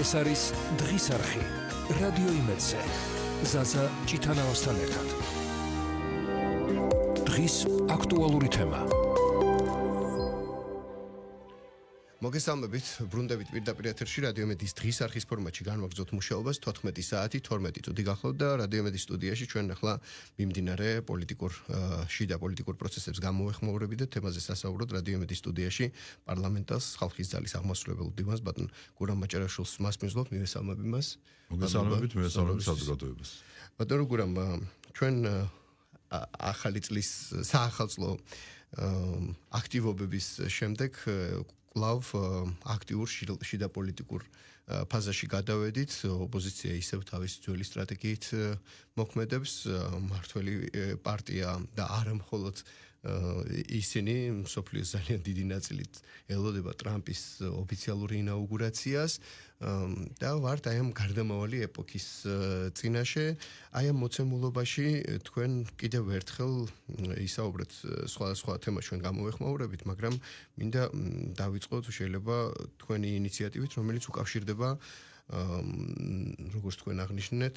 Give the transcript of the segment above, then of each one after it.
ეს არის დღის არხი რადიო იმედზე ზაზა ჭიტანავასთან ერთად დღის აქტუალური თემა მოგესალმებით, ბრუნდებით პირდაპირ ეთერში რადიო იმედის დღის არხის ფორმატში განვაგრძოთ მუშაობას 14 საათი 12 წუთი გახლავთ და რადიო იმედის სტუდიაში ჩვენ ახლა მიმდინარე შიდა პოლიტიკურ პროცესებს გამოვეხმაურებით და თემაზე სასაუბროთ რადიო იმედის სტუდიაში პარლამენტის ხალხის ძალის აღმასრულებელ უდივანს ბატონ გურამ მაჭარაშვილს მას მისვლობთ, მივესალმები მას. მოგესალმებით საზოგადოებას. ბატონ გურამ, ჩვენ ახალი წლის საახალწლო აქტივობების შემდეგ კვლავ აქტიურ შიდა პოლიტიკურ ფაზაში გადავედით, ოპოზიცია ისევ თავის ძველი სტრატეგიით მოქმედებს, მმართველი პარტია და არა მხოლოდ ისინი მსოფლიოს ძალიან დიდი ნაწილით ელოდება ტრამპის ოფიციალური ინაუგურაციას და ვართ აი ამ გარდამავალი ეპოქის წინაშე, აი ამ მოცემულობაში თქვენ კიდევ ერთხელ ისაუბრეთ სხვა თემას ჩვენ გამოვეხმაურებით, მაგრამ მინდა დავიწყოთ შეიძლება თქვენი ინიციატივით, რომელიც უკავშირდება როგორც თქვენ აღნიშნეთ,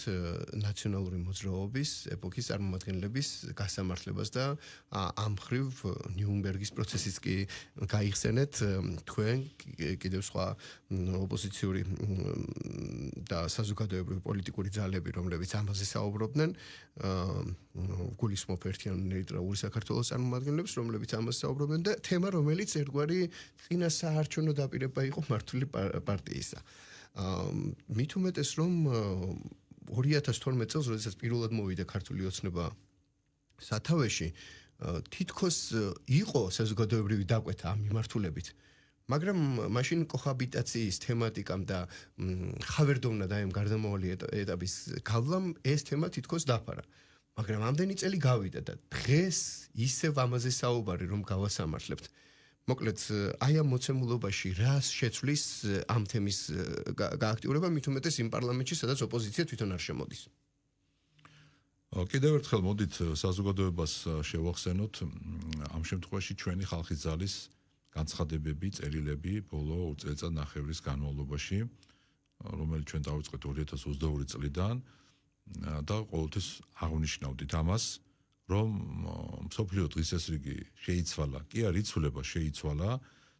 ნაციონალური მოძრაობის ეპოქის წარმომადგენლების გასამართლებას და ამ მხრივ ნიურნბერგის პროცესიც კი გაიხსენეთ თქვენ კიდევ სხვა ოპოზიციური და საზოგადოებრივი პოლიტიკური ძალები, რომლებიც ამაზე საუბრობდნენ, გულისხმობ ერთიანი ნეიტრალური საქართველოს წარმომადგენლებს, რომლებიც ამაზე საუბრობდნენ და თემა, რომელიც ერთგვარი წინა საარჩევნო დაპირება იყო მართული პარტიისა. მით უმეტეს რომ 2012 წელს, როდესაც პირველად მოვიდა ქართული ოცნება სათავეში, თითქოს იყო საზოგადოებრივი დაკვეთა ამ მიმართულებით. მაგრამ მაშინ კოჰაბიტაციის თემატიკამ და ხავერდოვნა და ამ გარდამავალი ეტაპის გავლამ ეს თემა თითქოს დაფარა. მაგრამ ამდენი წელი გავიდა და დღეს ისევ ამაზე საუბარი რომ გავასამართლებთ. მოკლედ, აი ამ მოცემულობაში რას შეცვლის ამ თემის გააქტიურება, მით უმეტეს იმ პარლამენტში, სადაც ოპოზიცია თვითონ არ შემოდის. კიდევ ერთხელ მოდით საზოგადოებას შევახსენოთ ამ შემთხვევაში ჩვენი ხალხის ძალის განცხადებები, წერილები ბოლო წელიწადნახევრის განმავლობაში, რომელიც ჩვენ დავიწყეთ 2022 წლიდან და ყოველთვის აღნიშნავდით ამას, რომ მსოფლიო დღესასრიგი შეიცვალა, კი არ იცვლება, შეიცვალა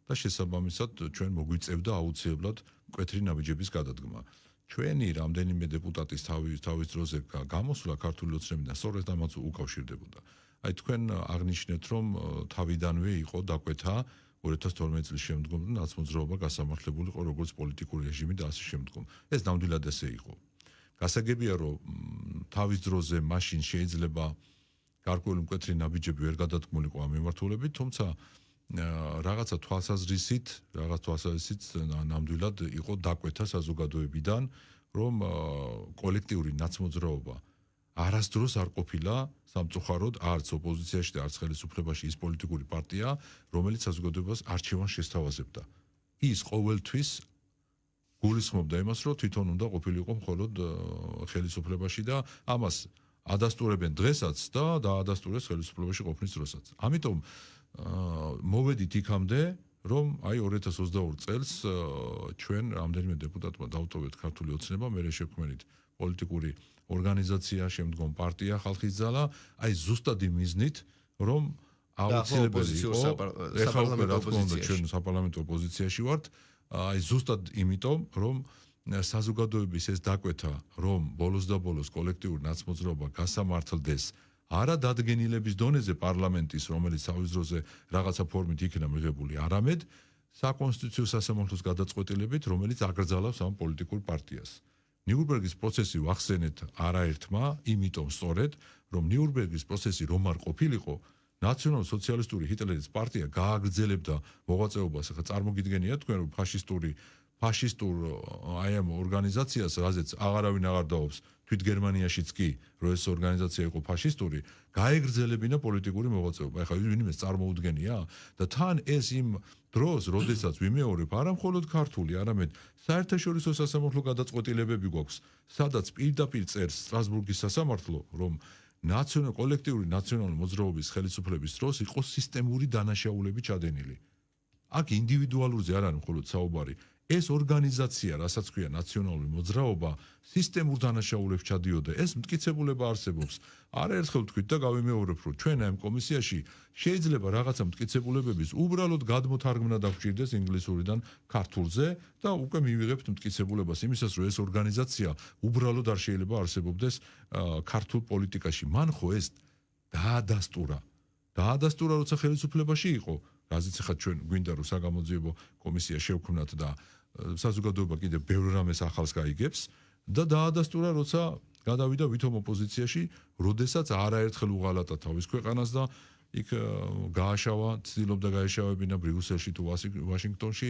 და შესაბამისად ჩვენ მოგვიწევდა აუცილებლად მკვეთრი ნაბიჯების გადადგმა. ჩვენი რამდენიმე დეპუტატის თავის დროზე გამოსვლა ქართული ოცნებიდან სწორედ ამაც უკავშირდებოდა. აი თქვენ აღნიშნეთ, რომ თავიდანვე იყო დაკვეთა 2012 წლის შემდგომ და ნაცმოძრაობა გასამართლებული იყო როგორც პოლიტიკური რეჟიმი და ასე შემდგომ. ეს ნამდვილად ესე იყო. გასაგებია, რომ თავის დროზე მაშინ შეიძლება გარკვეული მკვეთრი ნაბიჯები ვერ გადადგმულიყო ამ მიმართულებით, თუმცა რაღაცა თვალსაზრისით ნამდვილად იყო დაკვეთა საზოგადოებიდან, რომ კოლექტიური ნაცმოძრაობა არასდროს არ ყოფილა სამწუხაროდ არც ოპოზიციაში და არც ხელისუფლებაში ის პოლიტიკური პარტია, რომელიც საზოგადოებას არჩევანს შესთავაზებდა. ის ყოველთვის გულისხმობდა იმას, რომ თვითონ უნდა ყოფილიყო მხოლოდ ხელისუფლებაში და ამას ადასტურებენ დღესაც და დაადასტურეს ხელისუფლებაში ყოფნის დროსაც. ამიტომ მოვედით იქამდე, რომ აი 2022 წელს ჩვენ რამდენიმე დეპუტატმა დავტოვეთ ქართული ოცნება, მერე შექმნით პოლიტიკური ორგანიზაცია, შემდგომ პარტია ხალხის ძალა, აი ზუსტად იმ მიზნით, რომ აუცილებელი იყო, ეხლა უკვე რა თქმა უნდა ჩვენ საპარლამენტო ოპოზიციაში ვართ, აი ზუსტად იმიტომ, რომ საზოგადოების ეს დაკვეთა, რომ ბოლოს და ბოლოს კოლექტიური ნაცმოძრაობა გასამართლდეს არა დადგენილების დონეზე პარლამენტის, რომელიც თავის დროზე რაღაცა ფორმით იქნა მიღებული, არამედ საკონსტიტუციო სასამართლოს გადაწყვეტილებით, რომელიც აკრძალავს ამ პოლიტიკურ პარტიას. ნიურნბერგის პროცესი ვახსენეთ არაერთმა, იმიტომ სწორედ, რომ ნიურნბერგის პროცესი რომ არ ყოფილიყო, ნაციონალ-სოციალისტური ჰიტლერის პარტია გააგრძელებდა მოღვაწეობას, ახლა წარმოგიდგენია თქვენ რომ ფაშისტურ აი ამ ორგანიზაციას, რაზეც აღარავინ აღარ დაობს, თვით გერმანიაშიც კი, რომ ეს ორგანიზაცია იყო ფაშისტური, გაეგრძელებინა პოლიტიკური მოღვაწეობა. ეხლა ვინმე წარმოუდგენია და თან ეს იმ დროს, როდესაც ვიმეორებ არა მხოლოდ ქართული, არამედ საერთაშორისო სასამართლო გადაწყვეტილებები გვაქვს, სადაც პირდაპირ წერს სტრასბურგის სასამართლო, რომ კოლექტიური ნაციონალური მოძრაობის ხელისუფლების დროს იყო სისტემური დანაშაულები ჩადენილი. აქ ინდივიდუალურზე არ არის მხოლოდ საუბარი, ეს ორგანიზაცია, რასაც ქვია ნაციონალური მოძრაობა, სისტემურ დანაშაულებს ჩადიოდა. ეს მტკიცებულება არსებობს. არაერთხელ ვთქვით და გავიმეორებ, რომ ჩვენ ამ კომისიაში შეიძლება რაღაცა მტკიცებულებების უბრალოდ გადმოთარგმნა დაგვჭირდეს ინგლისურიდან ქართულზე და უკვე მივიღებთ მტკიცებულებას იმისას, რომ ეს ორგანიზაცია უბრალოდ არ შეიძლება არსებობდეს ქართულ პოლიტიკაში. მან ხო ეს დაადასტურა. დაადასტურა, როცა ხელისუფლებაში იყო, რაზეც ახლა ჩვენ გვინდა რომ საგამოძიებო კომისია შევქმნათ და საზოგადოება კიდევ ბევრ რამეს ახალს გაიგებს და დაადასტურა, როცა გადავიდა ვითომ ოპოზიციაში, როდესაც არაერთხელ უღალატა თავის ქვეყანას და იქ გააშავა, ცდილობდა გაეშავებინა ბრიუსელში თუ ვაშინგტონში,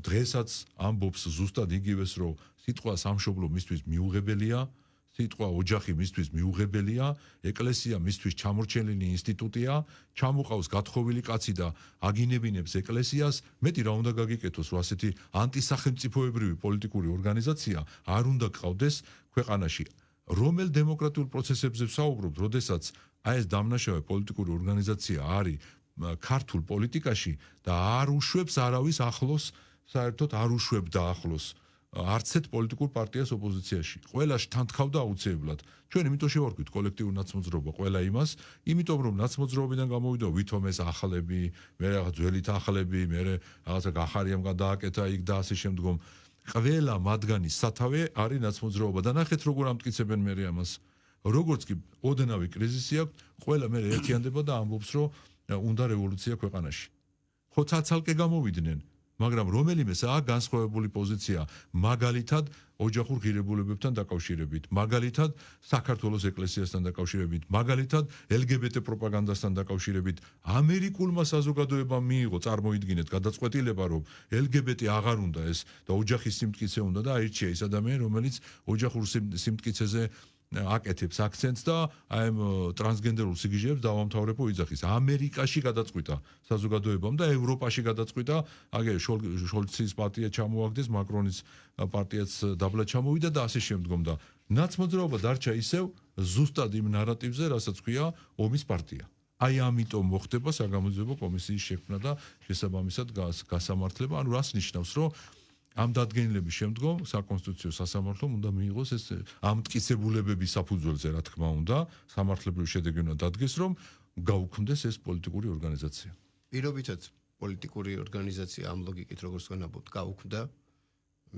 დღესაც ამბობს ზუსტად იგივეს, რომ სიტყვა სამშობლო მისთვის მიუღებელია, სიტყვა ოჯახი მისთვის მიუღებელია, ეკლესია მისთვის ჩამორჩენილი ინსტიტუტია, ჩამოყავს გათხოვილი კაცი და აგინებინებს ეკლესიას, მეტი რა უნდა გაგიკეთოს, რომ ასეთი ანტისახელმწიფოებრივი პოლიტიკური ორგანიზაცია არ უნდა გყავდეს ქვეყანაში. რომელ დემოკრატიულ პროცესებზე ვსაუბრობთ, როდესაც აი ეს დამნაშავე პოლიტიკური ორგანიზაცია არის ქართულ პოლიტიკაში და არ უშვებს არავის ახლოს, საერთოდ არ უშვებდა ახლოს არც ერთ პოლიტიკურ პარტიას ოპოზიციაში. ყველა შთანთქავდა აუცილებლად. ჩვენ იმიტომ შევარქვით კოლექტიურ ნაცმოძრაობა ყველა იმას, იმიტომ რომ ნაცმოძრაობიდან გამოვიდა ვითომ ეს ახლები, მე რაღაც ძველით ახლები, მე რაღაცა გახარიამ გადააკეთა იქ და ასე შემდგომ. ყველა მათგანის სათავე არის ნაცმოძრაობა და ნახეთ როგორ ამტკიცებენ მე ამას. როგორც კი ოდნავი კრიზისი აქვს, ყველა მე ერთიანდება და ამბობს, რომ უნდა რევოლუცია ქვეყანაში. ხო ცალკე გამოვიდნენ, მაგრამ რომელიმესაა განსხვავებული პოზიცია, მაგალითად ოჯახურ ღირებულებებთან დაკავშირებით, მაგალითად საქართველოს ეკლესიასთან დაკავშირებით, მაგალითად LGBT პროპაგანდასთან დაკავშირებით. ამერიკულმა საზოგადოებამ მიიღო, წარმოიდგინეთ, გადაწყვეტილება, რომ LGBT აღარ უნდა ეს და ოჯახის სიმტკიცე უნდა და აირჩია ის ადამიანი, რომელიც ოჯახურ სიმტკიცეზე აკეთებს აქცენტს და აი ამ ტრანსგენდერულ სიგიჟეებს დავამთავრებო იძახის. ამერიკაში გადაწყვიტა საზოგადოებამ და ევროპაში გადაწყვიტა, აგერ შოლცის პარტია ჩამოაგდეს, მაკრონის პარტიაც დაბლა ჩამოვიდა და ასე შემდგომ და ნაცმოძრაობა დარჩა ისევ ზუსტად იმ ნარატივზე, რასაც ქვია ომის პარტია. აი ამიტომ მოხდება საგამოძიებო კომისიის შექმნა და შესაბამისად გასამართლება, ანუ რას ნიშნავს, რომ ამ დადგენილების შემდგომ საკონსტიტუციო სასამართლომ უნდა მიიღოს ეს ამტკიცებულებების საფუძველზე, რა თქმა უნდა, სამართლებრივი შედეგი უნდა დადგეს, რომ გაუქმდეს ეს პოლიტიკური ორგანიზაცია. პირობითად პოლიტიკური ორგანიზაცია ამ ლოგიკით როგორც ვენაბობთ გაუქმდა,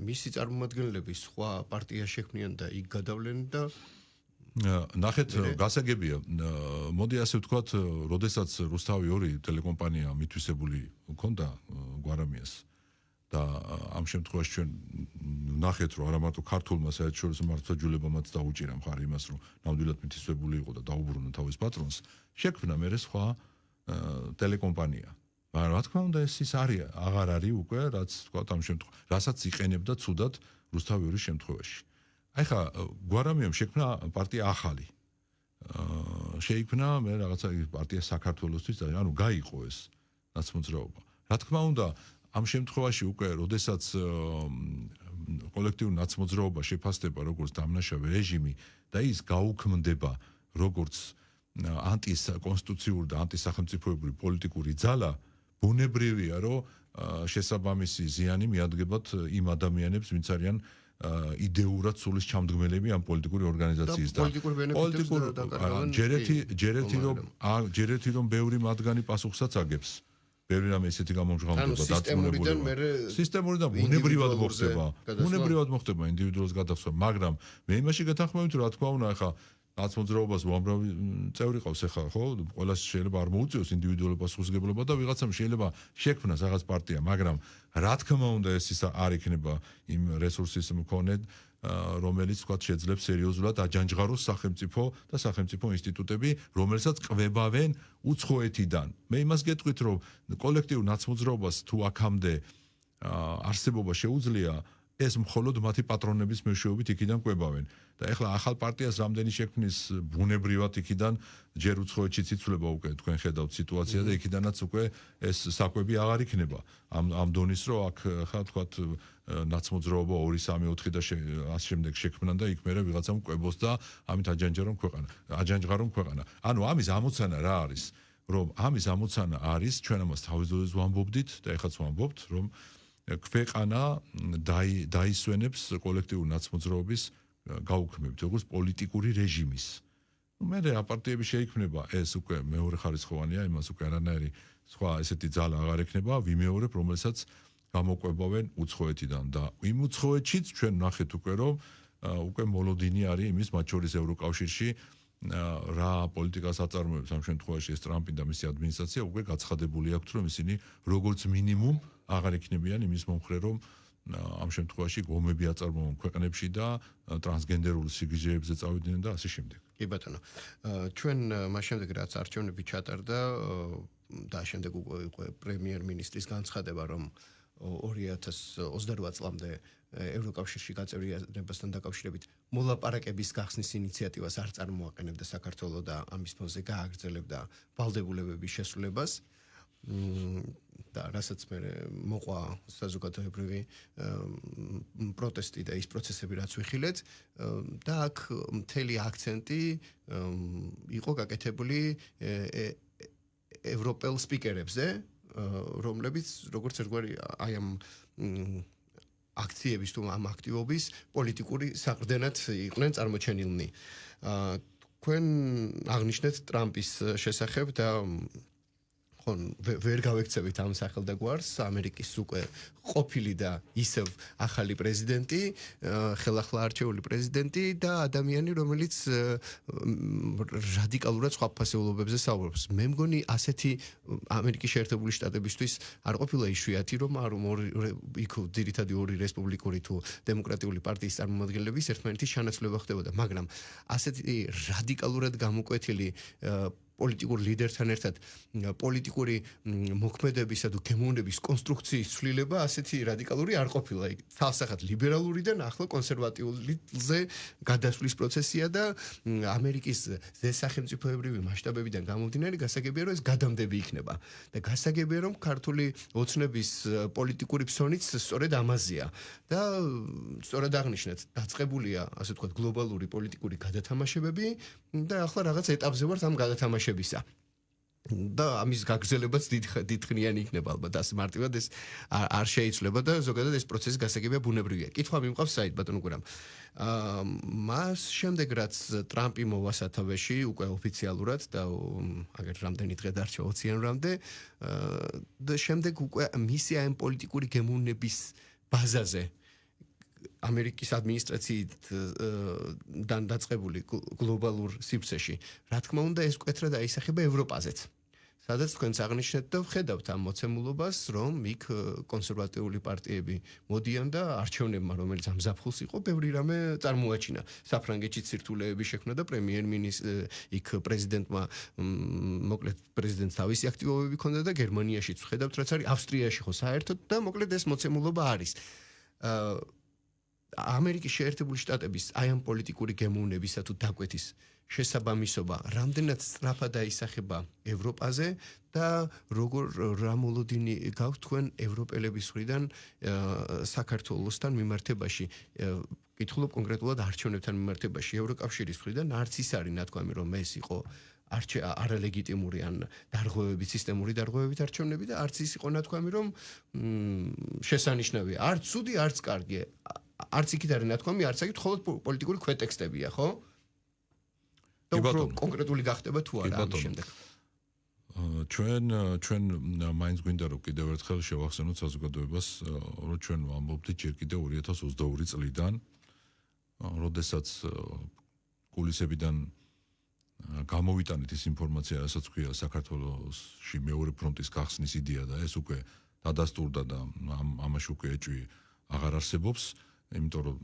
მისი წარმომადგენლები სხვა პარტია შექმნიან და იქ გადავლენ და ნახეთ, გასაგებია, მოდი ასე ვთქვათ, როდესაც რუსთავი 2 ტელეკომპანია მითვისებული ჰქონდა გვარამიას და ამ შემთხვევაში ჩვენ ნახეთ, რომ არა მარტო ქართულმა საერთაშორისო მართლმსაჯულებამაც დაუჭირა მხარი იმას, რომ ნამდვილად მითვისებული იყო და დაუბრუნა თავის პატრონს, შექმნა მერე სხვა ტელეკომპანია. მაგრამ რა თქმა უნდა ეს ის არის, აღარ არის უკვე, რაც თქვა ამ შემთხვევაში, რასაც იყენებდა ცუდად რუსთავი 2 შემთხვევაში. აი ხა გვარამიამ შექმნა პარტია ახალი. შეიქმნა მე რაღაცა პარტია საქართველოსთვის, ანუ გაიყო ეს ნაცმოძრაობა. რა თქმა უნდა ამ შემთხვევაში უკვე, როდესაც კოლექტიურ ნაცმოძრაობა შეფასდება როგორც დამნაშავე რეჟიმი და ის გაუქმდება როგორც ანტიკონსტიტუციური და ანტისახელმწიფოებრივი პოლიტიკური ძალა, ბუნებრივია, რომ შესაბამისი ზიანი მიადგებათ იმ ადამიანებს, ვინც არიან იდეურად სულის ჩამდგმელები ამ პოლიტიკური ორგანიზაციის და ჯერეთი რომ ბევრი მათგანი პასუხსაც აგებს. ბევრი რამე ისეთი გამომჟღავნდება დაწუნებულია. სისტემური და ბუნებრივად მოხდება. ბუნებრივად მოხდება ინდივიდუალს გადახსვა, მაგრამ მე იმაში გეთანხმებით, რა თქმა უნდა, ახლა ნაცმოძრაობას უამრავი წევრი ყავს ახლა, ხო? ყველას შეიძლება არ მოუწიოს ინდივიდუალური პასუხისმგებლობა და ვიღაცამ შეიძლება შექმნას რაღაც პარტია, მაგრამ რა თქმა უნდა ეს ის არ იქნება იმ რესურსის მქონე, რომელიც თქვა შეძლებს სერიოზულად აჯანჯღაროს სახელმწიფო და სახელმწიფო ინსტიტუტები, რომელსაც ყვებავენ უცხოეთიდან. მე იმას გეტყვით, რომ კოლექტიურ ნაცმოძრაობას თუ აქამდე არსებობა შეუძლია, ეს მხოლოდ მათი პატრონების მეშვეობით იქიდან ყვებავენ. და ეხლა ახალ პარტიას რამდენი შექმნის ბუნებრივად იქიდან ჯერ უცხოეთშიც იცვლება უკვე თქვენ ხედავთ სიტუაცია და იქიდანაც უკვე ეს საკვები აღარ იქნება. ამ დონის რომ აქ ხა თქვათ ნაცმოძრაობა 2, 3, 4 და ამ შემდეგ შექმნან და იქ მერე ვიღაცამ ყვებოს და ამით აჯანჯღარონ ქვეყანა. ანუ ამის ამოცანა რა არის? რომ ამის ამოცანა არის, ჩვენ ამას თავის დროზე ვამბობდით და ეხლაც ვამბობთ, რომ ქვეყანა დაისვენებს კოლექტიური ნაცმოძრაობის გაუქმებით, როგორც პოლიტიკური რეჟიმის. მე აპარტიები შეიქმნება, ეს უკვე მეორე ხარისხოვანია, იმას უკვე არანაირი სხვა ესეთი ძალა აღარ ექნება, ვიმეორებ, რომელსაც გამოყვებავენ უცხოეთიდან და იმ უცხოეთშიც ჩვენ ნახეთ უკვე რომ უკვე მოლოდინი არის იმის მათ შორის ევროკავშირში რა პოლიტიკას აწარმოებს ამ შემთხვევაში ეს ტრამპი და მისი ადმინისტრაცია უკვე გაცხადებული აქვს რომ ისინი როგორც მინიმუმ აღარ იქნებიან იმის მომხრე რომ ამ შემთხვევაში გომები აწარმოონ ქვეყნებში და ტრანსგენდერულ სიგრძეებზე წავიდნენ და ასე შემდეგ. კი ბატონო. ჩვენ მას შემდეგ რაც არჩევნები ჩატარდა და შემდეგ უკვე იყო პრემიერ-მინისტრის განცხადება რომ 2028 წლამდე ევროკავშირში გაწევრიანებასთან დაკავშირებით მოლაპარაკების გახსნის ინიციატივას არ წარმოაყენებდა საქართველოს და ამის ფონზე გააგრძელებდა ვალდებულებების შესრულებას. და რასაც მე მოყვა საზოგადოებრივი პროტესტი და ის პროცესები რაც ვიხილეთ და აქ მთელი აქცენტი იყო გაკეთებული ევროპელ სპიკერებზე რომლებიც როგორც ერთგვარი აი ამ აქციების თუ ამ აქტივობის პოლიტიკური საყრდენად იყვნენ წარმოჩენილნი. თქვენ აღნიშნეთ ტრამპის შესახებ და ვერ გავექცევით ამ სახელდაგვარს ამერიკის უკვე ყოფილი და ისევ ახალი პრეზიდენტი, ხელახლა არჩეული პრეზიდენტი და ადამიანი, რომელიც რადიკალურად სხვა ფასეულობებზე საუბრობს. მე მგონი ასეთი ამერიკის შეერთებული შტატებისთვის არ ყოფილა იშვიათი, რომ იქ ძირითადი ორი რესპუბლიკური თუ დემოკრატიული პარტიის წარმომადგენლების ერთმანეთის ჩანაცვლება ხდებოდა, მაგრამ ასეთი რადიკალურად გამოკვეთილი პოლიტიკურ ლიდერთან ერთად პოლიტიკური მოქმედებისა თუ გემოვნების კონსტრუქციის ცვლილება ასეთი რადიკალური არ ყოფილა. თალსახად ლიბერალურიდან ახლა კონსერვატიულზე გადასვლის პროცესია და ამერიკის ზესახელმწიფოებრივი მასშტაბებიდან გამომდინარე გასაგებია რომ ეს გადამდები იქნება და გასაგებია რომ ქართული ოცნების პოლიტიკური ფსონიც სწორედ ამაზეა და სწორად აღნიშნეთ დაწყებულია ასე ვთქვათ გლობალური პოლიტიკური გადათამაშებები და ახლა რაღაც ეტაპზე ვართ ამ გადათამაშებისა. და ამის გაგრძელებაც დიდხნიანი იქნება ალბათ ასე მარტივად ეს არ შეიცვლება და ზოგადად ეს პროცესი გასაგებია ბუნებრივია. კითხვა მიმყავს საით ბატონო გურამ. მას შემდეგ რაც ტრამპი მოვა სათავეში უკვე ოფიციალურად და აგერ რამდენი დღე დარჩა 20-იანვრამდე და შემდეგ უკვე მისი ამ პოლიტიკური გემოვნების ბაზაზე ამერიკის ადმინისტრაციიდან დაწყებული გლობალურ სივრცეში. რა თქმა უნდა, ეს მკვეთრად აისახება ევროპაზეც. სადაც თქვენც აღნიშნეთ და ვხედავთ ამ მოცემულობას, რომ იქ კონსერვატიული პარტიები მოდიან და არჩევნებმა, რომელიც ამ ზაფხულს იყო, ბევრი რამე წარმოაჩინა. საფრანგეთში ცირთულეები შექმნა და პრემიერ-მინისტრი იქ პრეზიდენტმა მოკლედ პრეზიდენტს თავისი აქტივობები ჰქონდა და გერმანიაშიც ვხედავთ, რაც არის ავსტრიაში ხო საერთოდ და მოკლედ ეს მოცემულობა არის. ამერიკის შეერთებული შტატების აი ამ პოლიტიკური გემოვნებისა თუ დაკვეთის შესაბამისობა რამდენად სწრაფად აისახება ევროპაზე და როგორ რა მოლოდინი გაქვთ თქვენ ევროპელების მხრიდან საქართველოსთან მიმართებაში კითხულობ კონკრეტულად არჩევნებთან მიმართებაში ევროკავშირის მხრიდან არც ის არის ნათქვამი რომ ეს იყო არალეგიტიმური ან დარღვევებით სისტემური დარღვევებით არჩევნები და არც ის იყო ნათქვამი რომ შესანიშნავია არც ცუდი არც კარგი არც იქით არის ნათქვამი არც აქეთ მხოლოდ პოლიტიკური ქვეტექსტებია ხო და უფრო კონკრეტული გახდება თუ არა ამის შემდეგ ჩვენ მაინც გვინდა რომ კიდევ ერთხელ შევახსენოთ საზოგადოებას რომ ჩვენ ვამბობთ ჯერ კიდევ 2022 წლიდან როდესაც კულისებიდან გამოვიტანეთ ის ინფორმაცია, რასაც ქვია საქართველოსში მეორე ფრონტის გახსნის იდეა და ეს უკვე დადასტურდა და ამაში უკვე ეჭვი აღარ არსებობს, იმიტომ რომ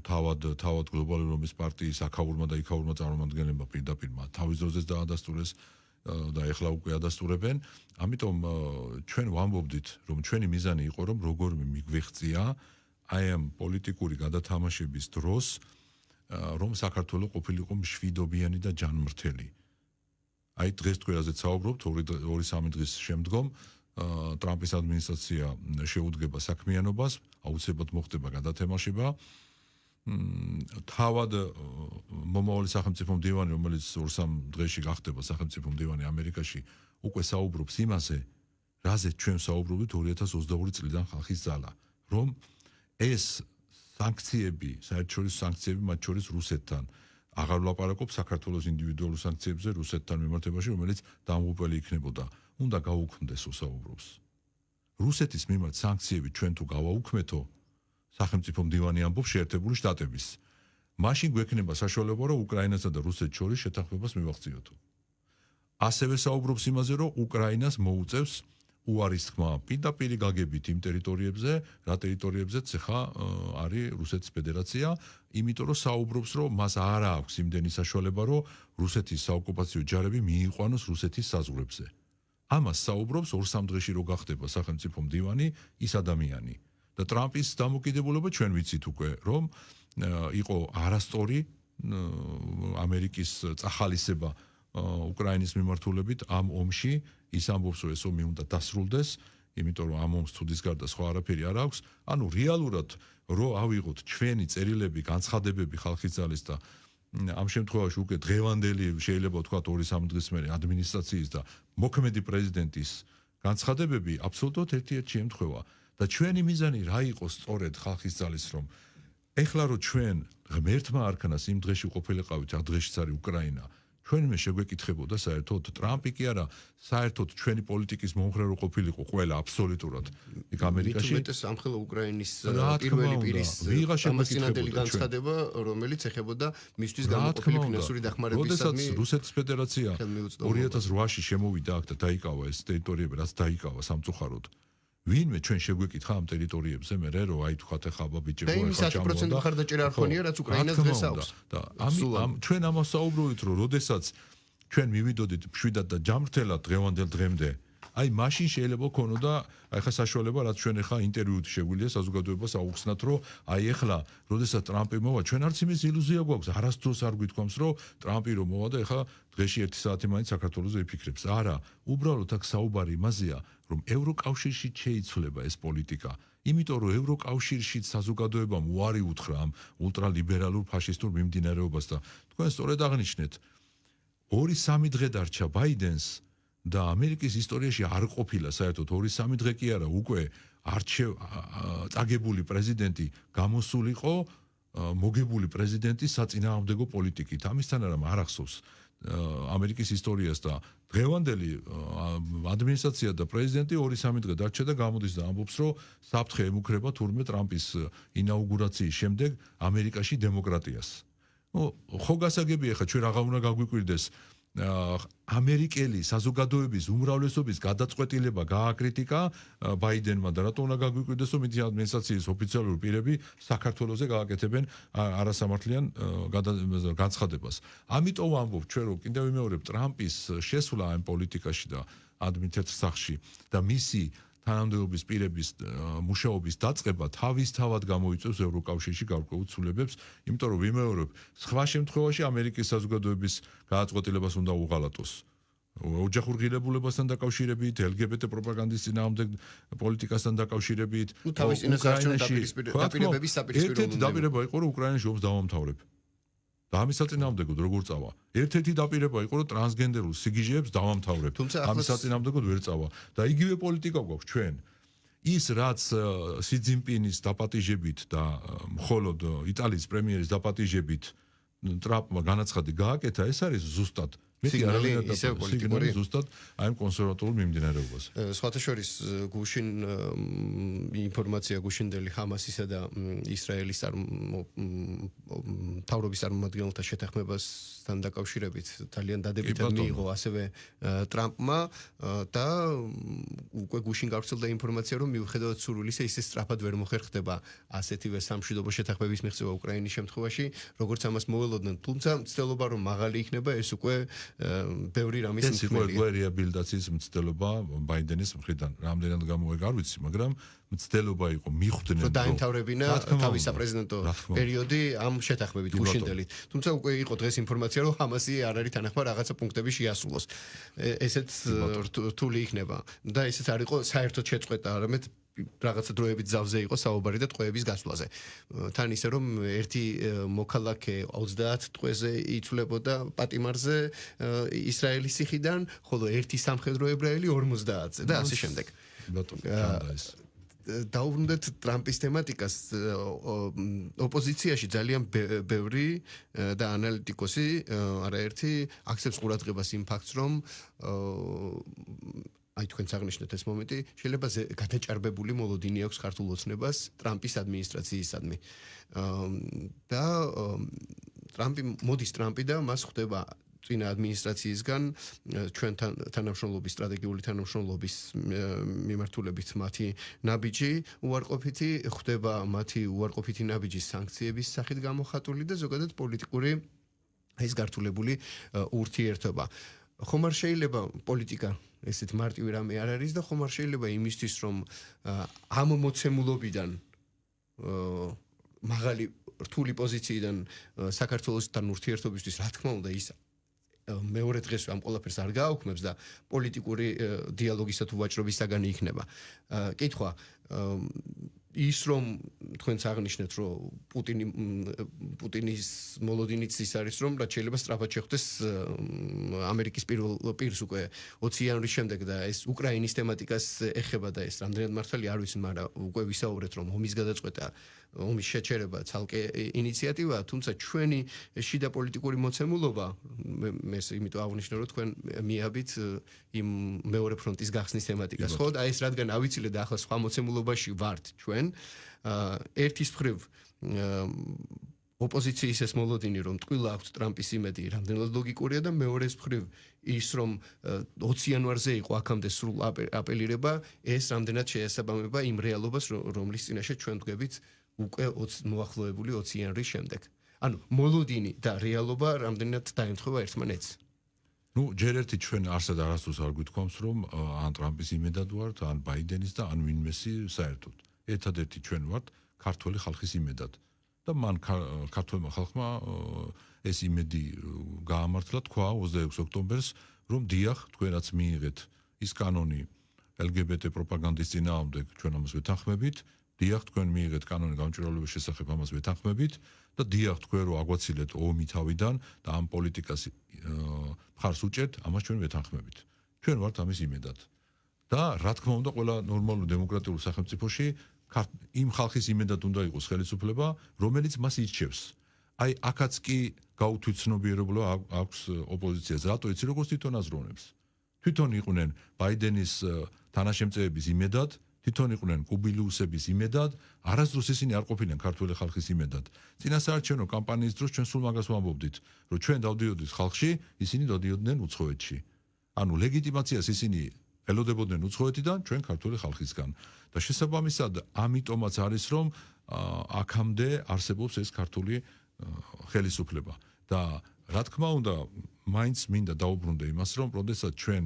თავად გლობალური რომის პარტიის აქაურმა და იქაურმა წარმომადგენლებმა პირდაპირ თავის დროზეც დაადასტურეს და ეხლა უკვე ადასტურებენ. ამიტომ ჩვენ ვამბობდით, რომ ჩვენი მიზანი იყო, რომ როგორმე მიგვეღწია აი ამ პოლიტიკური გადათამაშების დროს რომ საქართველოს ყოფილიყო მშვიდობიანი და ჯანმრთელი. აი დღეს თქვენაზეც საუბრობთ 2-3 დღის შემდგომ ტრამპის ადმინისტრაცია შეუდგება საქმიანობას, აუცილებლად მოხდება გადათამაშება. თავად მომავალი სახელმწიფო მდივანი, რომელიც 2-3 დღეში გახდება სახელმწიფო მდივანი ამერიკაში, უკვე საუბრობს იმაზე, რაზეც ჩვენ საუბრობთ 2022 წლიდან ხალხის ძალა, რომ ეს სანქციები, საერთაშორისო სანქციები, მათ შორის რუსეთთან, აღარ ვლაპარაკობ საქართველოს ინდივიდუალურ სანქციებზე რუსეთთან მიმართებაში, რომელიც დამღუპველი იქნებოდა, უნდა გაუქმდეს საუბრობს. რუსეთის მიმართ სანქციები ჩვენ თუ გავაუქმეთო, სახელმწიფო მდივანი ამბობს შეერთებული შტატების. მაშინ გვექნება საშუალება, რომ უკრაინასა და რუსეთს შორის შეთანხმებას მივახციოთო. ასევე საუბრობს იმაზე, რომ უკრაინას მოუწევს უარის თქმა პირდაპირ გაგებით იმ ტერიტორიებზე, რა ტერიტორიებზეც ახლა არის რუსეთის ფედერაცია, იმიტომ რომ საუბრობს, რომ მას არ აქვს იმდენი საშუალება, რომ რუსეთის საოკუპაციო ჯარები მიიყვანოს რუსეთის საზღვრებზე. ამას საუბრობს 2-3 დღეში რო გახდება სახელმწიფო მდივანი ის ადამიანი. და ტრამპის დამოკიდებულება ჩვენ ვიცით უკვე, რომ იყო არასწორი ამერიკის წახალისება უკრაინის მიმართულებით ამ ომში, ის ამბობს, რომ ეს ომი უნდა დასრულდეს, იმიტომ რომ ამ ომს თუდის გარდა სხვა არაფერი არ აქვს. ანუ რეალურად რო ავიღოთ ჩვენი წერილები, განცხადებები ხალხის ძალის და ამ შემთხვევაში უკვე დღევანდელი შეიძლება ვთქვა 2-3 დღის მერე ადმინისტრაციის და მოქმედი პრეზიდენტის განცხადებები აბსოლუტურად ერთ-ერთი შემთხვევა და ჩვენი მიზანი რა იყოს სწორედ ხალხის ძალის რომ ეხლა რო ჩვენ ღმერთმა არქანას იმ დღეში ყოფილიყავით, ამ დღეშიც არის უკრაინა ჩვენმე შეგვეკითხებოდა საერთოდ ტრამპი კი არა, საერთოდ ჩვენი პოლიტიკის მომხრე რო ყოფილიყო ყველა აბსოლუტურად იქ ამერიკაში. მეტეს ამხელა უკრაინის პირველი პირის ამასინადელი განცხადება, რომელიც ეხებოდა მისთვის გამოყოფილი ფინანსური დახმარებისადმი. როდესაც რუსეთის ფედერაცია 2008-ში შემოვიდა აქ და დაიკავა ეს ტერიტორიები, რაც დაიკავა სამწუხაროდ. ვინმე ჩვენ შეგვეკითხა ამ ტერიტორიებზე მე რომ აი თქვათ ახლა ბიჭებო ახლა ჩამოვიდა. და 100% მხარდაჭერა არ ხონია, რაც უკრაინას დღეს აქვს. და ამ ჩვენ ამას საუბრობთ რომ როდესაც ჩვენ მივიდოდით მშვიდად და ჯამრთელად დღევანდელ დღემდე აი მაშინ შეიძლება ქონოდა აი ხა საშუალება რაც ჩვენ ახლა ინტერვიუთ შეგვიძლია საზოგადოებას აუხსნათ რომ აი ახლა როდესაც ტრამპი მოვა ჩვენ არც იმის ილუზია გვაქვს არასდროს არ გვითქვამს რომ ტრამპი რომ მოვა და ახლა დღეში 1 საათი მაინც საქართველოს იფიქრებს არა უბრალოდ აქ საუბარი იმაზეა რომ ევროკავშირში შეიცვლება ეს პოლიტიკა იმიტომ რომ ევროკავშირში საზოგადოებამ უარი უთხრა ამ ულტრალიბერალურ ფაშისტურ მიმდინარეობას და თქვენ სწორედ აღნიშნეთ 2-3 დღე დარჩა ბაიდენს და ამერიკის ისტორიაში არ ყოფილა საერთოდ 2-3 დღე კი არა უკვე წაგებული პრეზიდენტი გამოსულიყო მოგებული პრეზიდენტის საწინააღმდეგო პოლიტიკით ამისთან არამ არ ახსოვს ამერიკის ისტორიას და დღევანდელი ადმინისტრაცია და პრეზიდენტი 2-3 დღე დარჩა და გამოდის და ამბობს რომ საფრთხე ემუქრება თურმე ტრამპის ინაუგურაციის შემდეგ ამერიკაში დემოკრატიას ხო გასაგებია ხა ჩვენ რაღა უნდა გაგვიკვირდეს ამერიკელი საზოგადოების უმრავლესობის გადაწყვეტილება გააკრიტიკა ბაიდენმა და რატო უნდა გაგვიკვირდეს რომ მითი ადმინისტრაციის ოფიციალური პირები საქართველოზე გააკეთებენ არასამართლიან განცხადებას. ამიტომ ვამბობ ჩვენ რომ კიდევ ვიმეორებ ტრამპის შესვლა ამ პოლიტიკაში და ადმინისტრაციულ სახში და მისი თანამდებობის პირების მუშაობის დაწყება თავისთავად გამოიწვევს ევროკავშირში გარკვეულ ცვლილებებს, იმიტომ რომ ვიმეორებ, სხვა შემთხვევაში ამერიკის საზოგადოების გადაწყვეტილებას უნდა უღალატოს. ოჯახურ ღირებულებასთან დაკავშირებით, LGBT პროპაგანდის წინააღმდეგ პოლიტიკასთან დაკავშირებით, უკრაინაში დაპირებების საპირისპირო ერთ-ერთი დაპირება იყო, რომ უკრაინაში ომს დავამთავრებ. და ამის საწინააღმდეგოდ როგორ წავა? ერთ-ერთი დაპირება იყო, რომ ტრანსგენდერულ სიგიჟეებს დავამთავრებ. ამის საწინააღმდეგოდ ვერ წავა. და იგივე პოლიტიკა გვაქვს ჩვენ. ის რაც სი ძინპინის დაპატიჟებით და მხოლოდ იტალიის პრემიერის დაპატიჟებით ტრამპმა განაცხადი გააკეთა, ეს არის ზუსტად ისევ პოლიტიკური ზუსტად აი ამ კონსერვატულ მიმდინარეობას. სხვათა შორის გუშინ ინფორმაცია გუშინდელი ჰამასისა და ისრაელის მთავრობის წარმომადგენელთა შეთანხმებასთან დაკავშირებით ძალიან დადებითად მიიღო ასევე ტრამპმა და უკვე გუშინ გავრცელდა ინფორმაცია რომ მიუხედავად სურვილისა ისე სწრაფად ვერ მოხერხდება ასეთივე სამშვიდობო შეთანხმების მიღწევა უკრაინის შემთხვევაში როგორც ამას მოველოდნენ თუმცა მცდელობა რომ მაღალი იქნება ეს უკვე ბევრი რამის მსხვერპლი რეაბილიტაციის მცდელობა ბაიდენის მხრიდან რამდენად გამოიგა არ ვიცი მაგრამ მცდელობა იყო მიხვდნენ რომ დაემთავრებინა თავის საპრეზიდენტო პერიოდი ამ შეთანხმებით გუშინდელი თუმცა უკვე იყო დღეს ინფორმაცია რომ ჰამასი არ არის თანახმა რაღაცა პუნქტები შეასრულოს ესეც რთული იქნება და ესეც არ იყო საერთოდ შეწყვეტა არამედ რაღაცა დროებით ძალზე იყო საუბარი და ტყვეების გასვლაზე. თან ისე რომ ერთი მოქალაქე 30 ტყვეზე იცვლებოდა პატიმარზე ისრაელის ციხიდან, ხოლო ერთი სამხედრო ებრაელი 50-ზე და ასე შემდეგ. დაუბრუნდეთ ტრამპის თემატიკას. ოპოზიციაში ძალიან ბევრი და ანალიტიკოსი არაერთი აქცევს ყურადღებას იმ ფაქტს, რომ აი თქვენც აღნიშნეთ ეს მომენტი, შეიძლება გადაჭარბებული მოლოდინი აქვს ქართულ ოცნებას ტრამპის ადმინისტრაციისადმი. და ტრამპი და მას ხვდება წინა ადმინისტრაციისგან ჩვენ თანამშრომლობის სტრატეგიული თანამშრომლობის მიმართულებით მათი ნაბიჯი უარყოფითი ხვდება მათი უარყოფითი ნაბიჯის სანქციების სახით გამოხატული და ზოგადად პოლიტიკური ეს გართულებული ურთიერთობა. ხომ არ შეიძლება პოლიტიკა ესეთ მარტივი რამე არ არის და ხომ არ შეიძლება იმისთვის რომ ამ მოცემულობიდან მაღალი რთული პოზიციიდან საქართველოსთან ურთიერთობისთვის რა თქმა უნდა ის მეორე დღეს ამ ყველაფერს არ გააუქმებს და პოლიტიკური დიალოგისა თუ ვაჭრობის საგანი იქნება. კითხვა ის რომ თქვენც აღნიშნეთ რომ პუტინის მოლოდინიც ის არის რომ რაც შეიძლება სწრაფად შეხვდეს ამერიკის პირველ პირს უკვე 20 იანვრის შემდეგ და ეს უკრაინის თემატიკას ეხება და ეს რამდენად მართალი არ ვიცი, მაგრამ უკვე ვისაუბრეთ რომ ომის გადაწყვეტა ომის შეჩერება ცალკე ინიციატივაა, თუმცა ჩვენი შიდა პოლიტიკური მოცემულობა მე იმიტომ აღვნიშნე რომ თქვენ მიაბით იმ მეორე ფრონტის გახსნის თემატიკას, ხო? და ეს რადგან ავიცილეთ და ახლა სხვა მოცემულობაში ვართ ჩვენ ერთის მხრივ ოპოზიციის ეს მოლოდინი რომ ტყუილა აქვს ტრამპის იმედი რამდენად ლოგიკურია და მეორეს მხრივ ის რომ 20 იანვარზე იყო აქამდე სრულ აპელირება ეს რამდენად შეესაბამება იმ რეალობას რომლის წინაშე ჩვენ ვდგებით უკვე მოახლოებული 20 იანვრის შემდეგ. ანუ მოლოდინი და რეალობა რამდენად დაემთხვევა ერთმანეთს. ჯერ ერთი ჩვენ არსად არასდროს არ გვითქვამს რომ ან ტრამპის იმედად ვართ, ან ბაიდენის და ან ვინმესი საერთოდ. ერთადერთი ჩვენ ვართ ქართველი ხალხის იმედად. და მან ქართველმა ხალხმა ეს იმედი გაამართლა თქვა 26 ოქტომბერს რომ დიახ თქვენაც მიიღეთ ის კანონი LGBT პროპაგანდის წინააღმდეგ ჩვენ ამას ვეთანხმებით, დიახ თქვენ მიიღეთ კანონი გამჭვირვალეობის შესახებ ამას ვეთანხმებით და დიახ თქვენ რო აგვაცილეთ ომი თავიდან და ამ პოლიტიკას მხარს უჭერთ, ამას ჩვენ ვეთანხმებით. ჩვენ ვართ ამის იმედად. და რა თქმა უნდა ყველა ნორმალურ დემოკრატიულ სახელმწიფოში იმ ხალხის იმედად უნდა იყოს ხელისუფლება, რომელიც მას ირჩევს. აი აქაც კი გაუთვითცნობიერებლობა აქვს ოპოზიციას. რატო იცი როგორც თვითონ აზროვნებს. თვითონ იყვნენ ბაიდენის თანაშემწეების იმედად, თვითონ იყვნენ კუბილიუსების იმედად, არასდროს ისინი არ ყოფილიან ქართველი ხალხის იმედად. წინასაარჩევნო კამპანიის დროს ჩვენ სულ მაგას ვამბობდით, რომ ჩვენ დავდიოდით ხალხში, ისინი დადიოდნენ უცხოეთში. ანუ ლეგიტიმაციას ისინი ელოდებოდნენ უცხოეთიდან, ჩვენ ქართული ხალხისგან. და შესაბამისად, ამიტომაც არის რომ აქამდე არსებობს ეს ქართული ხელისუფლება. და რა თქმა უნდა, მაინც მინდა დაუბრუნდე იმას, რომ როდესაც ჩვენ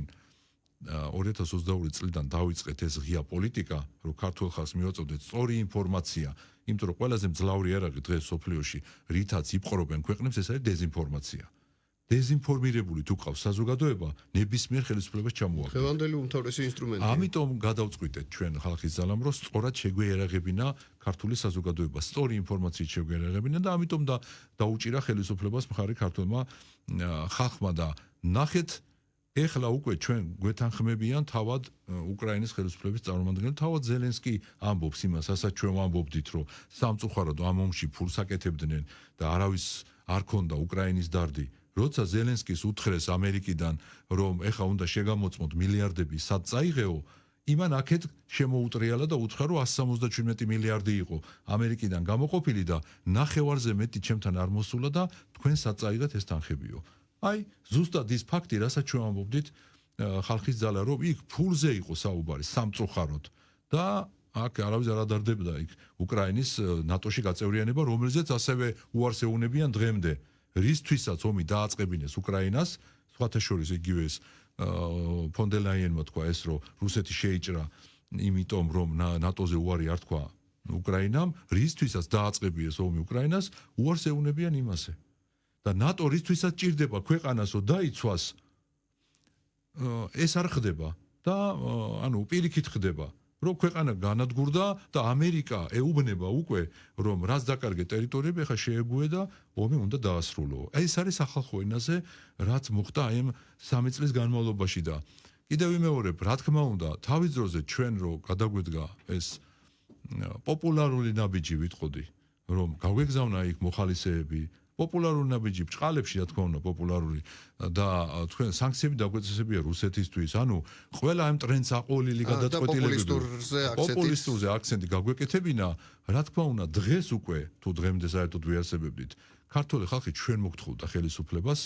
2022 წლიდან დავიწყეთ ეს ღია პოლიტიკა, რომ ქართულ ხალხს მივაწოდეთ სწორი ინფორმაცია, იმიტომ რომ ყველაზე მძლავრი იარაღი დღეს სოფლიოში, რითაც იპყრობენ ქვეყნებს, ეს არის დეზინფორმაცია. დეზინფორმირებული თუ ყავს საზოგადოება, ნებისმიერ ხელისუფლებას ჩამოაყენებს. ხელამდელი უმთავრესი ინსტრუმენტია. ამიტომ გადავწყვიტეთ ჩვენ ხალხის ძალამ, რომ სწორად შეგვიარაღებინა ქართული საზოგადოება, სწორი ინფორმაციით შეგვიარაღებინა და ამიტომ დაუჭირა ხელისუფლებას მხარი ქართულმა ხალხმა და ნახეთ ეხლა უკვე ჩვენ გვეთანხმებიან თავად უკრაინის ხელისუფლების წარმომადგენლები, თავად ზელენსკი ამბობს იმას, რასაც ჩვენ ვამბობდით, რომ სამწუხაროდ ამ ომში ფულს აკეთებდნენ და არავის არ ქონდა უკრაინის დარდი. როცა ზელენსკის უთხრეს ამერიკიდან, რომ ეხა უნდა შეგამოწმოთ მილიარდები სად წაიღეო, იმან აქეთ შემოუტრიალა და უთხრა, რომ 177 მილიარდი იყო ამერიკიდან გამოყოფილი და ნახევარზე მეტი ჩემთან არ მოსულა და თქვენ სად წაიღეთ ეს თანხებიო. აი, ზუსტად ის ფაქტი, რასაც ჩვენ ვამბობდით ხალხის ძალა, რომ იქ ფულზე იყო საუბარი სამწუხაროდ და აქ არავის არ ადარდებდა იქ უკრაინის ნატოში გაწევრიანება, რომელზეც ასევე უარს ეუნებიან დღემდე. რისთვისაც ომი დააწყებინეს უკრაინას, სხვათა შორის იგივე ეს ფონ დერ ლაიენმა თქვა ეს, რომ რუსეთი შეიჭრა, იმიტომ რომ ნატოზე უარი არ თქვა უკრაინამ, რისთვისაც დააწყებიეს ომი უკრაინას, უარს ეუნებიან იმასე. და ნატო რისთვისაც ჭირდება ქვეყანას, რომ დაიცვას, ეს არ ხდება და ანუ პირიქით ხდება. რომ ქვეყანა განადგურდა და ამერიკა ეუბნება უკვე რომ რაც დაკარგე ტერიტორიები ახლა შეეგუე და ომი უნდა დაასრულო. ეს არის სახალხო ენაზე რაც მოხდა აი ამ 3 წლის განმავლობაში და კიდევ ვიმეორებ, რა თქმა უნდა, თავის დროზე ჩვენ რო გადაგვედგა ეს პოპულარული ნაბიჯი ვიტყოდი, რომ გაგვეგზავნა იქ მოხალისეები, პოპულარული ნაბიჯი ბჭყალებში, რა თქმა უნდა, პოპულარული და თქვენ სანქციები დაგვეწესებია რუსეთისთვის, ანუ ყველა ამ ტრენდს აყოლილი გადაწყვეტილებები პოპულისტურზე აქცენტი გაგვეკეთებინა, რა თქმა უნდა, დღეს უკვე თუ დღემდე საერთოდ ვიარსებებდით, ქართული ხალხი ჩვენ მოგთხოვდა ხელისუფლებას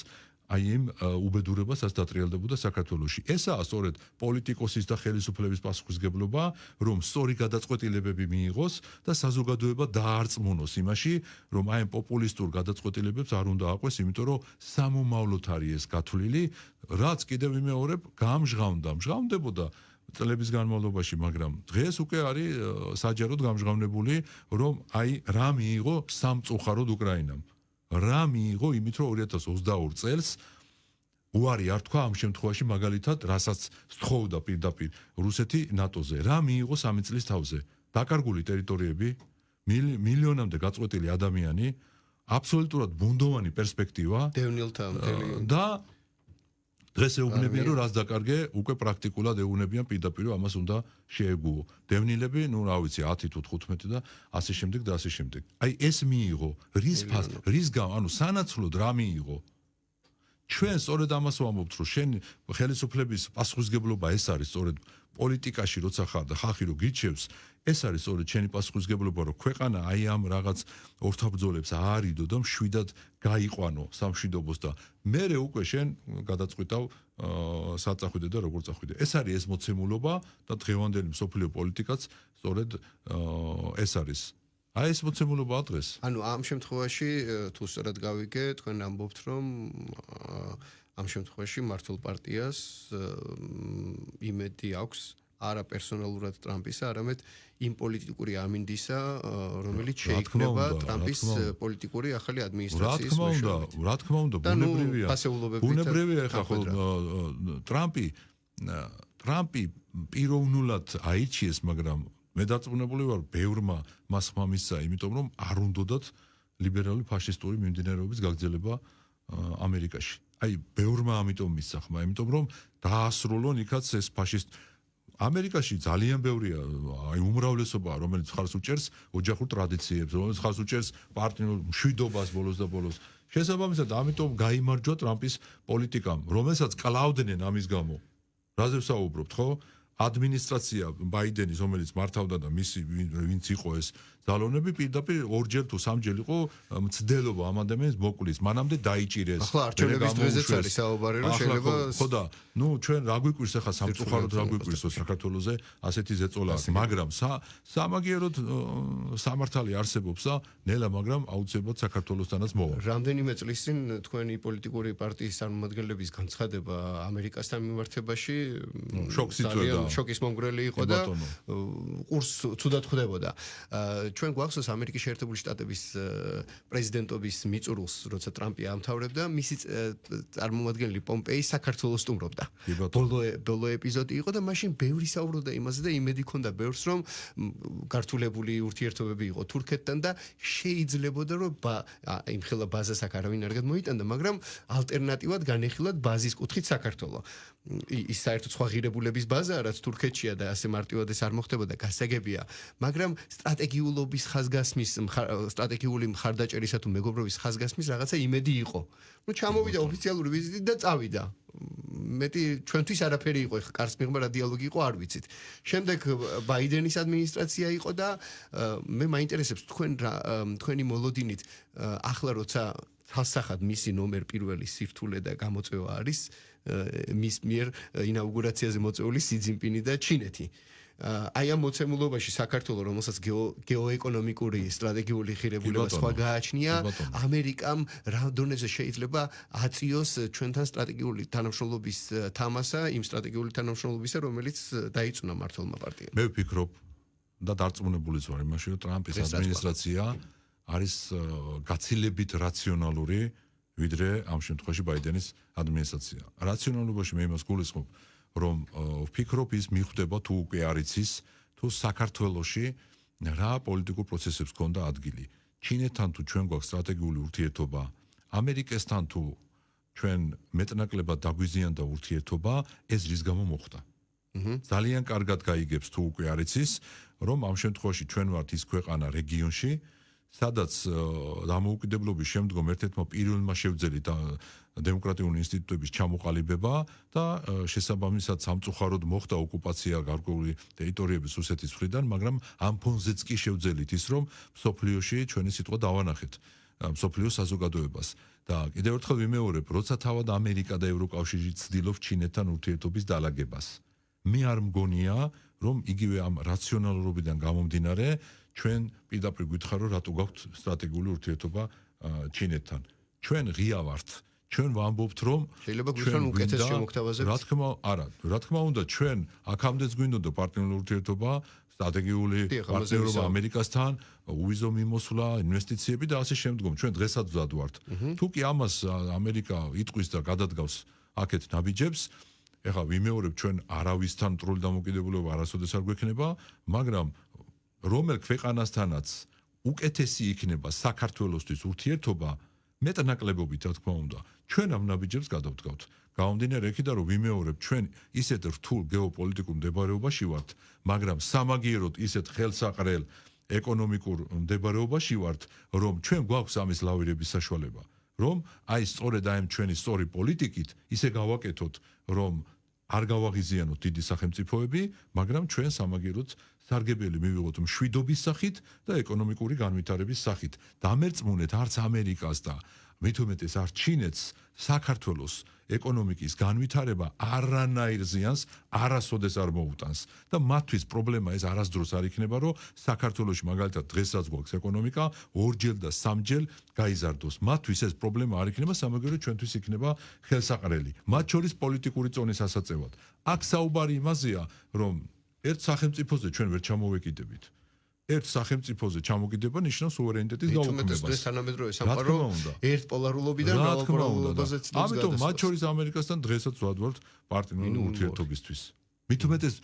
აი იმ უბედურებასაც დატრიალდებოდა საქართველოში. ესაა სწორედ პოლიტიკოსის და ხელისუფლების პასუხისგებლობა, რომ სწორი გადაწყვეტილებები მიიღოს და საზოგადოება დაარწმუნოს იმაში, რომ აი ამ პოპულისტურ გადაწყვეტილებებს არ უნდა აყვეს, იმიტომ რომ სამომავლოდ არის ეს გათვლილი, რაც კიდევ ვიმეორებ, მჟღავნდებოდა წლების განმავლობაში, მაგრამ დღეს უკვე არის საჯაროდ გამჟღავნებული, რომ აი რა მიიღო სამწუხაროდ უკრაინამ. რა მიიღო იმით რომ 2022 წელს უარი არ თქვა ამ შემთხვევაში მაგალითად რასაც სთხოვდა პირდაპირ რუსეთი ნატოზე რა მიიღო 3 წლის თავზე დაკარგული ტერიტორიები მილიონამდე გაწყვეტილი ადამიანი აბსოლუტურად ბუნდოვანი პერსპექტივა დევნილთა მთელი და დღეს ეუბნებიან რომ რაც დაკარგე უკვე პრაქტიკულად ეუბნებიან პირდაპირ რომ ამას უნდა შეეგუო დევნილები ნუ რა ვიცი 10 თუ 15 და ასე შემდეგ და ასე შემდეგ აი ეს მიიღო რის გამო ანუ სანაცვლოდ რა მიიღო ჩვენ სწორედ ამას ვამბობთ რომ შენ ხელისუფლების პასუხისგებლობა ეს არის სწორედ პოლიტიკაში როცა ხარ და ხალხი რო გიჩევს ეს არის სწორედ შენი პასუხისგებლობა რომ ქვეყანა აი ამ რაღაც ორთაბრძოლებს აარიდო და მშვიდად გაიყვანო სამშვიდობოს და მერე უკვე შენ გადაწყვეტავ საწახვიდე და როგორ წახვიდე ეს არის ეს მოცემულობა და დღევანდელი მსოფლიო პოლიტიკაც სწორედ ეს არის აი ეს მოცემულობაა დღეს ანუ ამ შემთხვევაში თუ სწორად გავიგე თქვენ ამბობთ რომ ამ შემთხვევაში მართლ პარტიას იმედი აქვს არა პერსონალურად ტრამპისა, არამედ იმ პოლიტიკური ამინდისა, რომელიც შეიქმნება ტრამპის პოლიტიკური ახალი ადმინისტრაციის მეშვეობით. რა თქმა უნდა, ბუნებრივია. ბუნებრივია ხა ხო ტრამპი პიროვნულად აირჩიეს, მაგრამ მე დარწმუნებული ვარ, ბევრმა მას ხმა მისცა, იმიტომ რომ არ უნდათ ლიბერალური ფაშისტური მიმდინარეობის გაგრძელება ამერიკაში. აი, ბევრმა ამიტომ მისცა ხმა, იმიტომ რომ დაასრულონ იქაც ეს ამერიკაში ძალიან ბევრია, აი უმრავლესობა, რომელიც ხარს უჭერს ოჯახურ ტრადიციებს, რომელიც ხარს უჭერს პარტიულ მშვიდობას ბოლოს და ბოლოს. შესაბამისად, ამიტომ გაიმარჯვა ტრამპის პოლიტიკამ, რომელსაც კლავდნენ ამის გამო. რაზე ვსაუბრობთ, ხო? ადმინისტრაცია ბაიდენის, რომელიც მართავდა და მისი ვინც იყო ეს ძალოვნები, პირდაპირ ორჯერ თუ სამჯერ იყო მცდელობა ამ ადამიანის მოკვლის. მანამდე დაიჭირეს. ახლა არჩევნების დღეზეც არის საუბარი, რომ შეიძლება ხო და ნუ ჩვენ რა გვიკვირს ახლა სამწუხაროდ რა გვიკვირს საქართველოზე ასეთი ზეწოლა აქვს, მაგრამ სამაგიეროდ სამართალი არსებობს და ნელა, მაგრამ აუცილებლად საქართველოსთანაც მოვა. რამდენიმე წლის წინ თქვენი პოლიტიკური პარტიის წარმომადგენლების განცხადება ამერიკასთან მიმართებაში შოკის მომგვრელი იყო და ყურს ცუდად ხვდებოდა. ჩვენ გვახსოვს ამერიკის შეერთებული შტატების პრეზიდენტობის მიწურულს, როცა ტრამპი ამთავრებდა, მისი წარმომადგენელი პომპეი საქართველოს სტუმრობდა. ბოლო ეპიზოდი იყო და მაშინ ბევრი საუბრობდა იმაზე და იმედი ჰქონდა ბევრს, რომ გართულებული ურთიერთობები იყო თურქეთთან და შეიძლებოდა რომ იმხელა ბაზას აქ არავინ არ გადმოიტანდა, მაგრამ ალტერნატივად განეხილათ ბაზის კუთხით საქართველოს. ის საერთოდ სხვა ღირებულების ბაზაა, რაც თურქეთშია და ასე მარტივად ეს არ მოხდებოდა, გასაგებია, მაგრამ სტრატეგიულობის ხაზგასმის, სტრატეგიული მხარდაჭერისა თუ მეგობრობის ხაზგასმის რაღაცა იმედი იყო. ნუ ჩამოვიდა ოფიციალური ვიზიტი და წავიდა. მეტი ჩვენთვის არაფერი იყო, ეხა კარს მიღმა რა დიალოგი იყო, არ ვიცით. შემდეგ ბაიდენის ადმინისტრაცია იყო და მე მაინტერესებს თქვენი მოლოდინით ახლა როცა თალსახად მისი ნომერ პირველი სირთულე და გამოწვევა არის მის მიერ ინაუგურაციაზე მოწვეული სი ძინპინი და ჩინეთი. აი ამ მოცემულობაში საქართველოს, რომელსაც გეოეკონომიკური სტრატეგიული ღირებულება სხვა გააჩნია, ამერიკამ რა დონეზე შეიძლება აწიოს ჩვენთან სტრატეგიული თანამშრომლობის თამასა, იმ სტრატეგიული თანამშრომლობისა, რომელიც დაიწუნა მართლმა პარტიამ. მე ვფიქრობ და დარწმუნებულიც ვარ იმაში, რომ ტრამპის ადმინისტრაცია არის გაცილებით რაციონალური ვიდრე ამ შემთხვევაში ბაიდენის ადმინისტრაცია. რაციონალობაში მე იმას გულისხმობ, რომ ვფიქრობ ის მიხვდება თუ უკვე არ იცის, თუ საქართველოში რა პოლიტიკურ პროცესებს ქონდა ადგილი. ჩინეთთან თუ ჩვენ გვაქვს სტრატეგიული ურთიერთობა, ამერიკასთან თუ ჩვენ მეტნაკლებად დაგვიზიანდა ურთიერთობა, ეს რის გამო მოხდა. ძალიან კარგად გაიგებს თუ უკვე არ იცის, რომ ამ შემთხვევაში ჩვენ ვართ ის ქვეყანა რეგიონში, სადაც დამოუკიდებლობის შემდგომ ერთ-ერთმა პირველმა შევძელით დემოკრატიული ინსტიტუტების ჩამოყალიბება და შესაბამისად სამწუხაროდ მოხდა ოკუპაცია გარკვეული ტერიტორიების რუსეთის მხრიდან, მაგრამ ამ ფონზეც კი შევძელით ის, რომ მსოფლიოში ჩვენი სიტყვა დავანახეთ მსოფლიოს საზოგადოებას. და კიდევ ერთხელ ვიმეორებ, როცა თავად ამერიკა და ევროკავშირი ცდილობს ჩინეთთან ურთიერთობის დალაგებას. მე არ მგონია, რომ იგივე ამ რაციონალურობიდან გამომდინარე, ჩვენ პირდაპირ გითხარ, რომ რატო გაქვთ სტრატეგიული ურთიერთობა ჩინეთთან. ჩვენ ღია ვართ. ჩვენ ვამბობთ, რომ შეიძლება გვიქნან უკეთეს შემოგთავაზებთ. რა თქმა უნდა, ჩვენ აქამდეც გვინდოდა პარტნიორული ურთიერთობა, სტრატეგიული პარტნიორობა ამერიკასთან, უვიზო მიმოსვლა, ინვესტიციები და ასე შემდგომ. ჩვენ დღესაც მზად ვართ. თუ კი ამას ამერიკა იტყვის და გადადგავს აქეთ ნაბიჯებს, ეხლა ვიმეორებ, ჩვენ არავისთან მტრული დამოკიდებულება არასოდეს არ გვექნება, მაგრამ რომელ ქვეყანასთანაც უკეთესი იქნება საქართველოსთვის ურთიერთობა, მეტნაკლებობით, რა თქმა უნდა, ჩვენ ამ ნაბიჯებს გადავდგავთ. გამომდინარე იქიდან, რომ ვიმეორებ, ჩვენ ისეთ რთულ გეოპოლიტიკურ მდებარეობაში ვართ, მაგრამ სამაგიეროდ ისეთ ხელსაყრელ ეკონომიკურ მდებარეობაში ვართ, რომ ჩვენ გვაქვს ამის ლავირების საშუალება. რომ აი სწორედ აი ჩვენი სწორი პოლიტიკით ისე გავაკეთოთ, რომ არ გავაღიზიანოთ დიდი სახელმწიფოები, მაგრამ ჩვენ სამაგიეროდ სარგებელი მივიღოთ მშვიდობის სახით და ეკონომიკური განვითარების სახით. დამერწმუნეთ არც ამერიკას და მით უმეტეს არც ჩინეთს საქართველოს ეკონომიკის განვითარება არანაირ ზიანს არასოდეს არ მოუტანს და მათთვის პრობლემა ეს არასდროს არ იქნება, რომ საქართველოში მაგალითად დღესაც გვაქვს ეკონომიკა ორჯერ და სამჯერ გაიზარდოს. მათთვის ეს პრობლემა არ იქნება, სამაგიეროდ ჩვენთვის იქნება ხელსაყრელი. მათ შორის პოლიტიკური წონის ასაწევად. აქ საუბარი იმაზეა, რომ ერთ სახელმწიფოზე ჩვენ ვერ ჩამოვეკიდებით. ერთ სახელმწიფოზე ჩამოკიდება ნიშნავს სუვერენიტეტის გაუქმებას. ეს თანამედროვე სამყარო ერთ პოლარულობიდან მრავალპოლარულობაზე ცდილობს. ამიტომ მათ შორის ამერიკასთან დღესაც ვადვართ პარტნიორული ურთიერთობისთვის. მით უმეტეს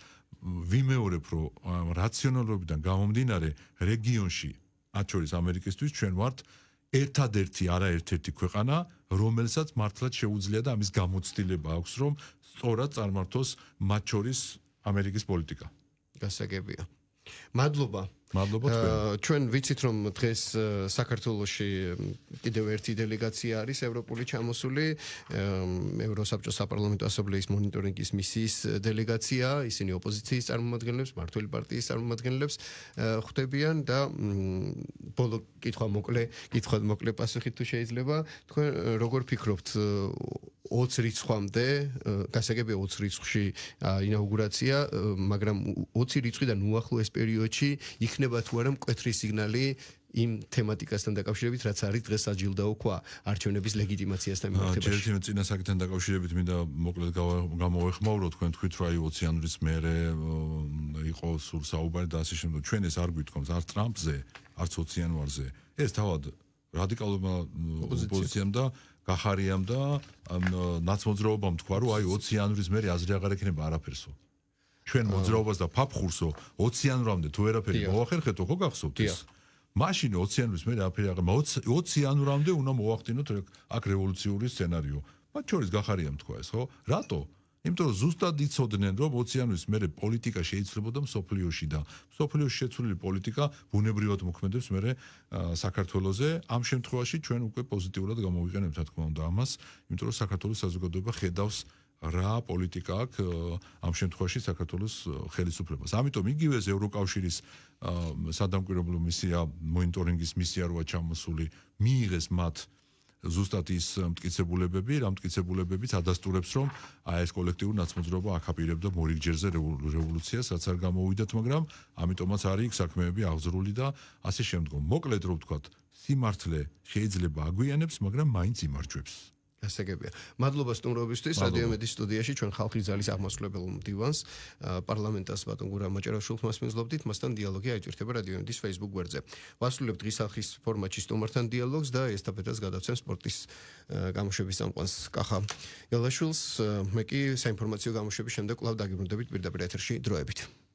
ვიმეორებ, რომ რაციონალობიდან გამომდინარე რეგიონში, მათ შორის ამერიკისთვის ჩვენ ვართ ერთადერთი არაერთერთი ქვეყანა, რომელსაც მართლაც შეუძლია და ამის გამოცდილება აქვს, რომ სწორად წარმართოს მათ შორის ამერიკის პოლიტიკა. გასაგებია. მადლობა. მადლობა თქვენ. ჩვენ ვიცით, რომ დღეს საქართველოში კიდევ ერთი დელეგაცია არის ევროპული ჩამოსული, ევროსაბჭოს საპარლამენტო ასამბლეის მონიტორინგის მისიის დელეგაცია, ისინი ოპოზიციის წარმომადგენლებს, მმართველი პარტიის წარმომადგენლებს ხვდებიან და ბოლო კითხვა მოკლე პასუხით თუ შეიძლება, თქვენ როგორ ფიქრობთ 20 რიცხვამდე, გასაგებია 20 რიცხვში ინაუგურაცია, მაგრამ 20 რიცხვიდან უახლოეს პერიოდში იქნება თუ არა მკვეთრი სიგნალი იმ თემატიკასთან დაკავშირებით, რაც არის დღეს საჯილდაო ქვა არჩევნების ლეგიტიმაციასთან მიმართებაში. ჯერ წინა საკითხთან დაკავშირებით მინდა მოკლედ გამოვეხმაურო, თქვენ თქვით, რომ აი 20 იანვრის მერე იყო სულ საუბარი და ასე შემდეგ. ჩვენ ეს არ გვითხოვთ არც ტრამპზე, არც 20 იანვარზე. ეს თავად რადიკალურმა ოპოზიციამ და გახარიამ და ნაცმოძრაობამ თქვა, რომ აი 20 იანვრის მერე აზრი აღარ ექნება არაფერსო. ჩვენ მოძრაობას და ფაფხურსო 20 იანვრამდე თუ ვერაფერი მოახერხეთო, ხო გახსოვთ ეს? მაშინ 20 იანვრის მერე არაფერი აღარ 20 იანვრამდე უნდა მოახდინოთ აქ რევოლუციური სცენარიო. მათ შორის გახარიამ თქვა ეს, ხო? რატო? იმიტომ რომ ზუსტად იცოდნენ, რომ 20 იანვრის მერე პოლიტიკა შეიძლებოდა მსოფლიოში და მსოფლიოში შეცვლილი პოლიტიკა ბუნებრივად მოქმედებს მერე საქართველოზე. ამ შემთხვევაში ჩვენ უკვე პოზიტიურად გამოვიყენებთ, რა თქმა უნდა, ამას, იმიტომ რომ საქართველოს საზოგადოება ხედავს რა პოლიტიკა აქვს ამ შემთხვევაში საქართველოს ხელისუფლებას. ამიტომ იგივე ევროკავშირის სადამკვირვებლო მისია, მონიტორინგის მისია როა ჩამოსული, მიიღეს მათ ზუსტად ის მტკიცებულებები, რა მტკიცებულებებიც ადასტურებს, რომ აი ეს კოლექტიური ნაცმოძრაობა აკაპირებდა მორიგჯერზე რევოლუციას, რაც არ გამოუვიდათ, მაგრამ ამიტომაც არის იქ საქმეები აღძრული და ასე შემდგომ. მოკლედ რომ ვთქვათ, სიმართლე შეიძლება აგვიანებს, მაგრამ მაინც იმარჯვებს. გასაგებია. მადლობა სტუმრობისთვის. რადიო მედიის სტუდიაში ჩვენ ხალხის ძალის აღმასრულებელ მდივანს პარლამენტას ბატონ გურამ მაჭარაშვილს მასპინძლობდით, მასთან დიალოგი აიჭირდება რადიო მედიის Facebook გვერდზე. ვასრულებთ დღის ხალხის ფორმატში სტუმართან დიალოგს და ესტაფეტას გადავცემ სპორტის გამოშვების წამყვანს კახა ელაშვილს. მე კი საინფორმაციო გამოშვების შემდეგ კვლავ დაგიბრუნდებით პირდაპირ ეთერში დროებით.